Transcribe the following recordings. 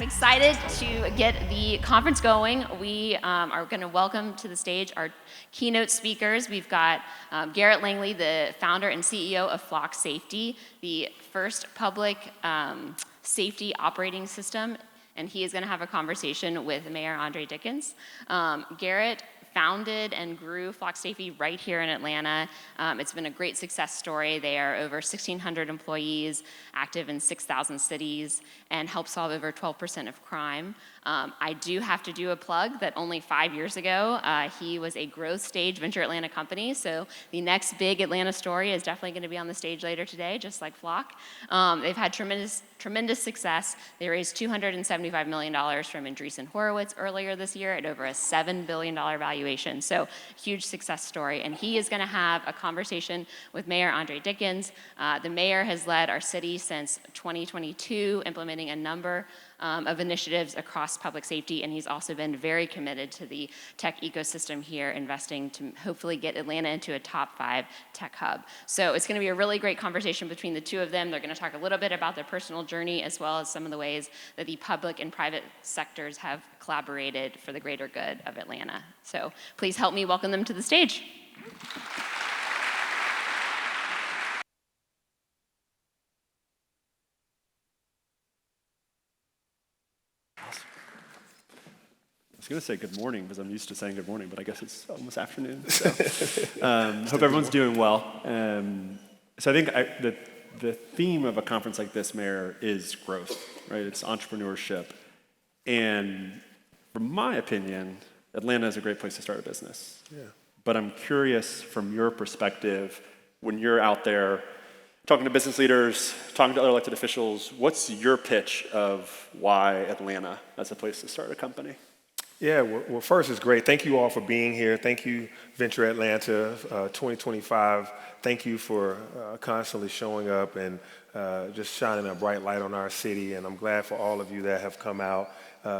I'm excited to get the conference going. We are going to welcome to the stage our keynote speakers. We've got Garrett Langley, the founder and CEO of Flock Safety, the first public safety operating system, and he is going to have a conversation with Mayor Andre Dickens. Garrett founded and grew Flock Safety right here in Atlanta. It's been a great success story. They are over 1,600 employees, active in 6,000 cities, and help solve over 12% of crime. I do have to do a plug that only 5 years ago, he was a growth stage Venture Atlanta company, so the next big Atlanta story is definitely going to be on the stage later today, just like Flock. They've had tremendous success. They raised $275 million from Andreessen Horowitz earlier this year at over a $7 billion valuation. So huge success story. And he is going to have a conversation with Mayor Andre Dickens. The mayor has led our city since 2022, implementing a number of initiatives across public safety, and he's also been very committed to the tech ecosystem here, investing to hopefully get Atlanta into a top 5 tech hub. So it's going to be a really great conversation between the two of them. They're going to talk a little bit about their personal journey as well as some of the ways that the public and private sectors have collaborated for the greater good of Atlanta. So please help me welcome them to the stage. I was going to say good morning because I'm used to saying good morning, but I guess it's almost afternoon. So, hope everyone's doing well. So I think the theme of a conference like this, Mayor, is growth, right? It's entrepreneurship. And from my opinion, Atlanta is a great place to start a business. Yeah. But I'm curious from your perspective, when you're out there talking to business leaders, talking to other elected officials, what's your pitch of why Atlanta as a place to start a company? Yeah, well, first, it's great. Thank you all for being here. Thank you, Venture Atlanta 2025. Thank you for constantly showing up and just shining a bright light on our city. And I'm glad for all of you that have come out.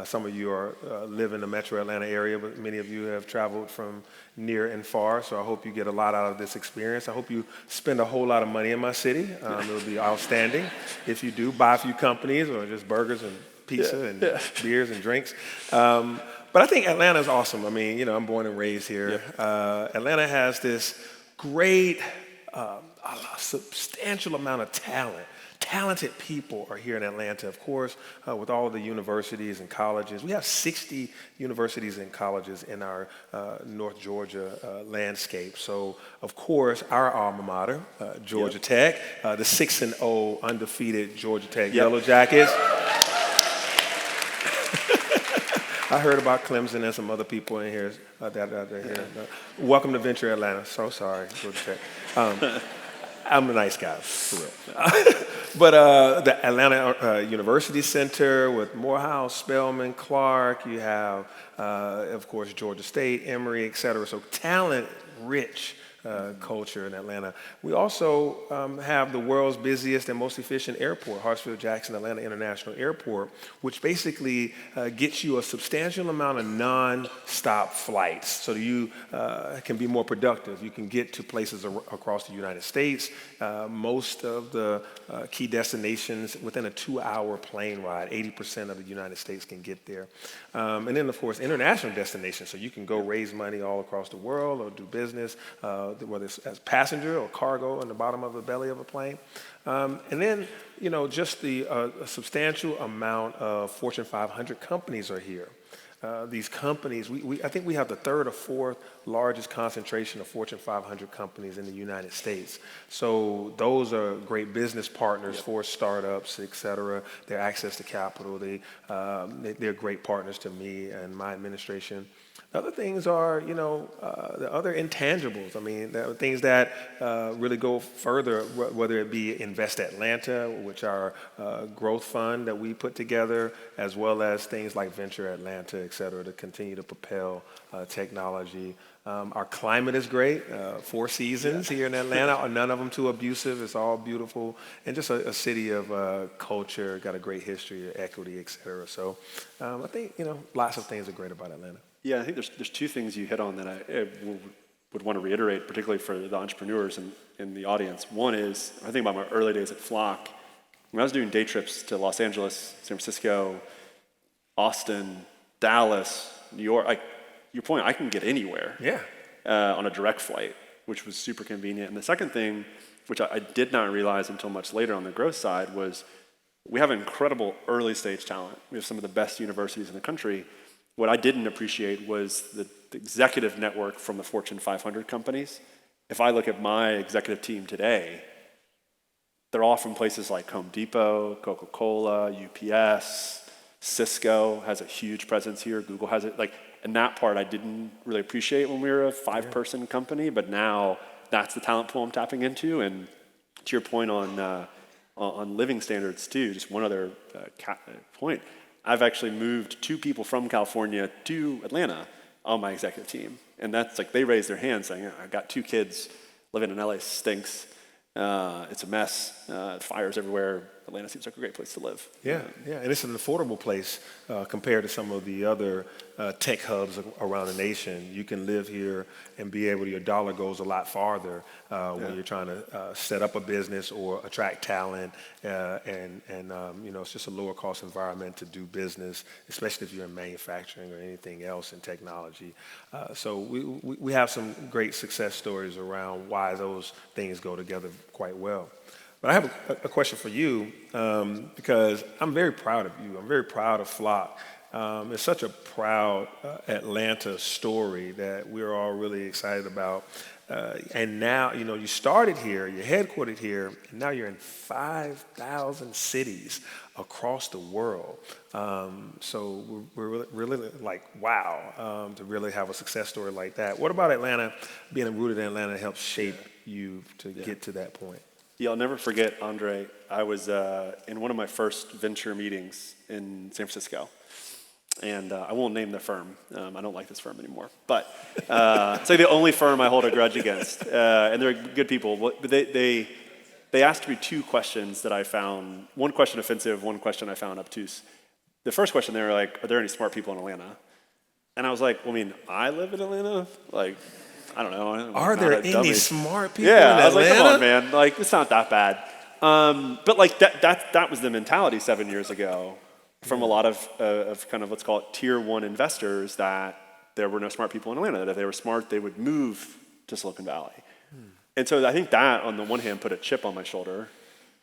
Some of you live in the metro Atlanta area, but many of you have traveled from near and far. So I hope you get a lot out of this experience. I hope you spend a whole lot of money in my city. It would be outstanding. If you do, buy a few companies or just burgers and pizza and beers and drinks. But I think Atlanta is awesome. I mean, you know, I'm born and raised here. Atlanta has this great, substantial amount of talent. Talented people are here in Atlanta, of course, with all of the universities and colleges. We have 60 universities and colleges in our North Georgia landscape. So, of course, our alma mater, Georgia Tech, the 6-0 undefeated Georgia Tech Yellow Jackets. I heard about Clemson and some other people in here that are here. Welcome to Venture Atlanta. So sorry, Georgia Tech. I'm a nice guy, for real. But the Atlanta University Center with Morehouse, Spelman, Clark, you have, of course, Georgia State, Emory, et cetera. So talent-rich culture in Atlanta. We also have the world's busiest and most efficient airport, Hartsfield-Jackson Atlanta International Airport, which basically gets you a substantial amount of non-stop flights so you can be more productive. You can get to places across the United States, most of the key destinations within a 2-hour plane ride. 80% of the United States can get there. And then, of course, international destinations, so you can go raise money all across the world or do business, whether it's as passenger or cargo in the bottom of the belly of a plane. And then, you know, just a substantial amount of Fortune 500 companies are here. These companies, I think we have the 3rd or 4th largest concentration of Fortune 500 companies in the United States. So those are great business partners for startups, et cetera. Their access to capital, they're great partners to me and my administration. Other things are, you know, the other intangibles. I mean, there are things that really go further, whether it be Invest Atlanta, which are growth fund that we put together, as well as things like Venture Atlanta, et cetera, to continue to propel technology. Our climate is great. 4 seasons here in Atlanta, none of them too abusive. It's all beautiful. And just a city of culture, got a great history of equity, et cetera. So I think, you know, lots of things are great about Atlanta. Yeah, I think there's 2 things you hit on that I would want to reiterate, particularly for the entrepreneurs in the audience. One is, I think about my early days at Flock. When I was doing day trips to Los Angeles, San Francisco, Austin, Dallas, New York. Like your point, I can get anywhere. Yeah. On a direct flight, which was super convenient. And the second thing, which I did not realize until much later on the growth side, was we have incredible early stage talent. We have some of the best universities in the country. What I didn't appreciate was the executive network from the Fortune 500 companies. If I look at my executive team today, they're all from places like Home Depot, Coca-Cola, UPS, Cisco has a huge presence here, Google has it. Like, and that part I didn't really appreciate when we were a 5-person company, but now that's the talent pool I'm tapping into. And to your point on living standards too, just one other point. I've actually moved 2 people from California to Atlanta on my executive team. And that's like, they raised their hand saying, I've got 2 kids, living in LA stinks. It's a mess, fires everywhere. Atlanta seems like a great place to live. Yeah, and it's an affordable place compared to some of the other tech hubs around the nation. You can live here and be able to, your dollar goes a lot farther when you're trying to set up a business or attract talent, and it's just a lower cost environment to do business, especially if you're in manufacturing or anything else in technology. So we have some great success stories around why those things go together quite well. But I have a question for you because I'm very proud of you. I'm very proud of Flock. It's such a proud Atlanta story that we're all really excited about. And now, you started here, you're headquartered here, and now you're in 5,000 cities across the world. So we're really like, wow, to really have a success story like that. What about Atlanta, being rooted in Atlanta, helps shape you to get to that point? Yeah, I'll never forget, Andre. I was in one of my first venture meetings in San Francisco. And I won't name the firm. I don't like this firm anymore. But it's like the only firm I hold a grudge against. And they're good people. But they asked me 2 questions that I found, one question offensive, one question I found obtuse. The first question, they were like, are there any smart people in Atlanta? And I was like, well, I mean, I live in Atlanta? Like, I don't know. Are there any smart people in Atlanta? Yeah, I was like, come on, man. Like, it's not that bad. But like that was the mentality 7 years ago from a lot of kind of, let's call it tier 1 investors, that there were no smart people in Atlanta, that if they were smart, they would move to Silicon Valley. And so I think that, on the one hand, put a chip on my shoulder,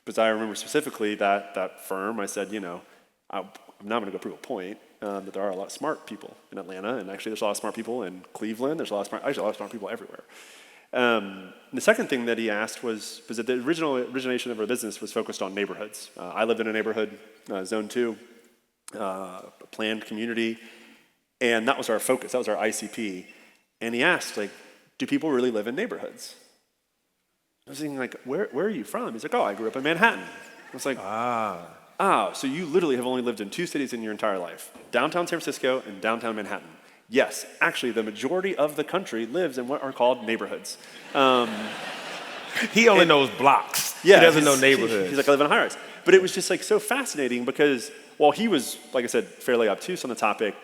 because I remember specifically that firm, I said, I'm not going to go prove a point, that there are a lot of smart people in Atlanta, and actually there's a lot of smart people in Cleveland, there's a lot of smart people everywhere. The second thing that he asked was that the origination of our business was focused on neighborhoods. I lived in a neighborhood, Zone 2, a planned community, and that was our focus, that was our ICP. And he asked, like, do people really live in neighborhoods? I was thinking, like, where are you from? He's like, I grew up in Manhattan. I was like, so you literally have only lived in 2 cities in your entire life, downtown San Francisco and downtown Manhattan. Yes, actually, the majority of the country lives in what are called neighborhoods. He only knows blocks. Yeah, he doesn't know neighborhoods. He's like, I live in a high rise. But it was just like so fascinating because while he was, like I said, fairly obtuse on the topic,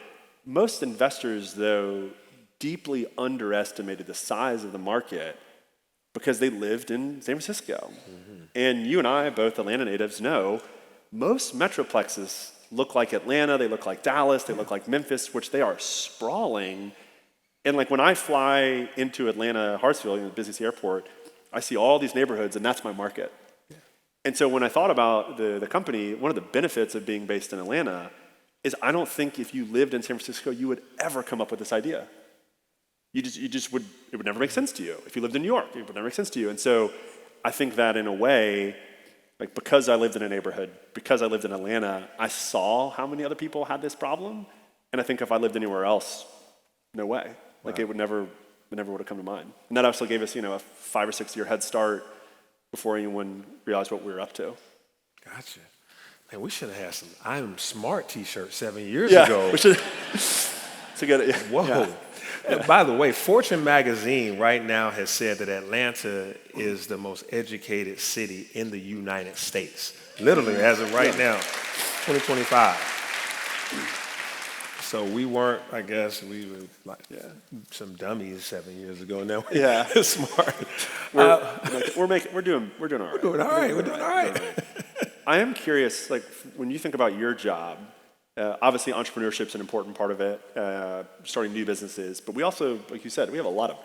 most investors, though, deeply underestimated the size of the market because they lived in San Francisco. And you and I, both Atlanta natives, know most metroplexes look like Atlanta, they look like Dallas, they look like Memphis, which they are sprawling. And like when I fly into Atlanta, Hartsfield, the busiest airport, I see all these neighborhoods, and that's my market. And so when I thought about the company, one of the benefits of being based in Atlanta is I don't think if you lived in San Francisco, you would ever come up with this idea. It would never make sense to you. If you lived in New York, it would never make sense to you. And so I think that in a way, like because I lived in a neighborhood, because I lived in Atlanta, I saw how many other people had this problem. And I think if I lived anywhere else, no way. Like it never would have come to mind. And that also gave us, a 5 or 6 year head start before anyone realized what we were up to. Gotcha. Man, we should have had some I'm Smart t-shirts 7 years ago. We should. It's a good. Whoa. Yeah. By the way, Fortune magazine right now has said that Atlanta is the most educated city in the United States. Literally, as of right now, 2025. So we weren't, I guess, we were like some dummies 7 years ago. Now we're smart. We're doing all right. We're doing all right. I am curious, like when you think about your job, Obviously, entrepreneurship's an important part of it, starting new businesses. But we also, like you said, we have a lot of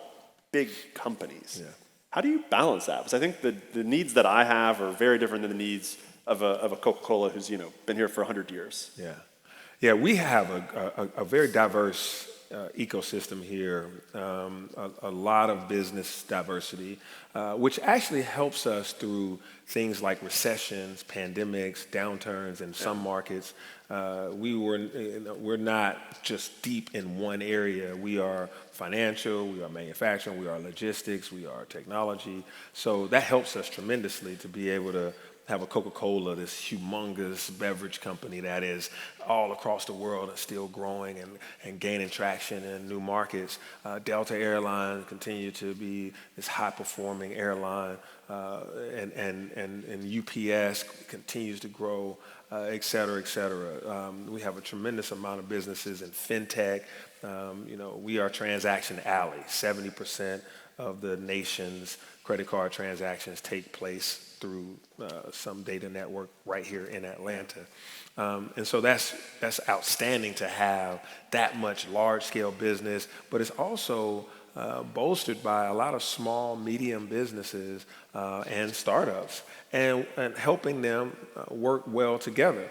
big companies. Yeah. How do you balance that? Because I think the needs that I have are very different than the needs of a Coca-Cola who's been here for 100 years. Yeah, yeah. We have a very diverse ecosystem here, a lot of business diversity, which actually helps us through things like recessions, pandemics, downturns in some markets. We're not just deep in one area. We are financial, we are manufacturing, we are logistics, we are technology. So that helps us tremendously to be able to have a Coca-Cola, this humongous beverage company that is all across the world and still growing and gaining traction in new markets. Delta Airlines continue to be this high-performing airline, and UPS continues to grow, et cetera, et cetera. We have a tremendous amount of businesses in fintech. We are Transaction Alley. 70% of the nation's credit card transactions take place through some data network right here in Atlanta. And so that's outstanding to have that much large-scale business, but it's also bolstered by a lot of small, medium businesses and startups, and helping them work well together.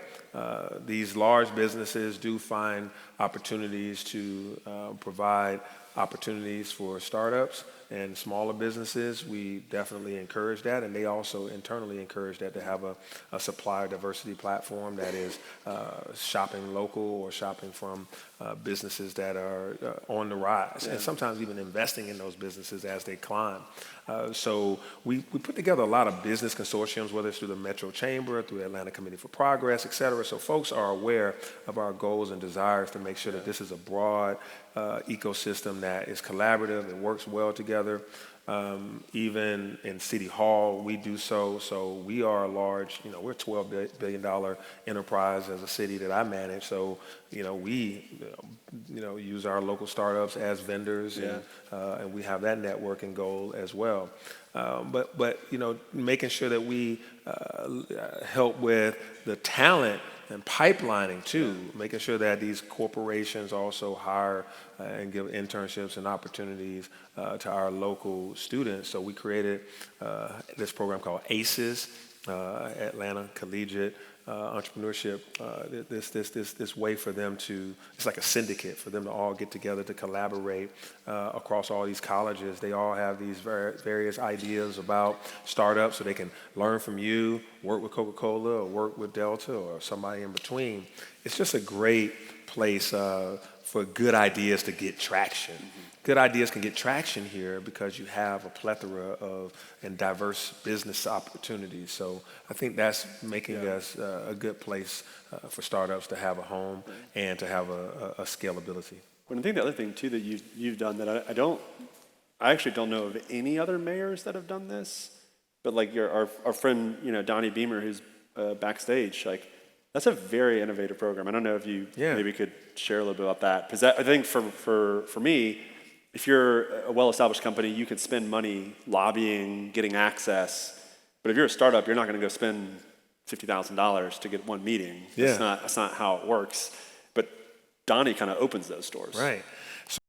These large businesses do find opportunities to provide opportunities for startups and smaller businesses. We definitely encourage that, and they also internally encourage that, to have a supplier diversity platform that is shopping local or shopping from businesses that are on the rise, and sometimes even investing in those businesses as they climb. So we put together a lot of business consortiums, whether it's through the Metro Chamber, through the Atlanta Committee for Progress, et cetera. So folks are aware of our goals and desires to make sure that this is a broad ecosystem that is collaborative, it works well together. Even in City Hall, we do so. So we are a large, we're a $12 billion enterprise as a city that I manage. So, we, use our local startups as vendors, and we have that networking goal as well. But making sure that we help with the talent and pipelining too, making sure that these corporations also hire and give internships and opportunities to our local students. So we created this program called ACES, Atlanta Collegiate Entrepreneurship. This way for them to, it's like a syndicate for them to all get together to collaborate across all these colleges. They all have these various ideas about startups, so they can learn from you, work with Coca-Cola, or work with Delta, or somebody in between. It's just a great place for good ideas to get traction. Good ideas can get traction here because you have a plethora of and diverse business opportunities. So I think that's making us a good place for startups to have a home and to have a scalability. Well, I think the other thing too that you've done that I actually don't know of any other mayors that have done this, but like our friend Donnie Beamer, who's backstage, like that's a very innovative program. I don't know if you maybe could share a little bit about that, because I think for me, if you're a well-established company, you can spend money lobbying, getting access. But if you're a startup, you're not going to go spend $50,000 to get one meeting. That's not how it works. But Donnie kind of opens those doors. Right.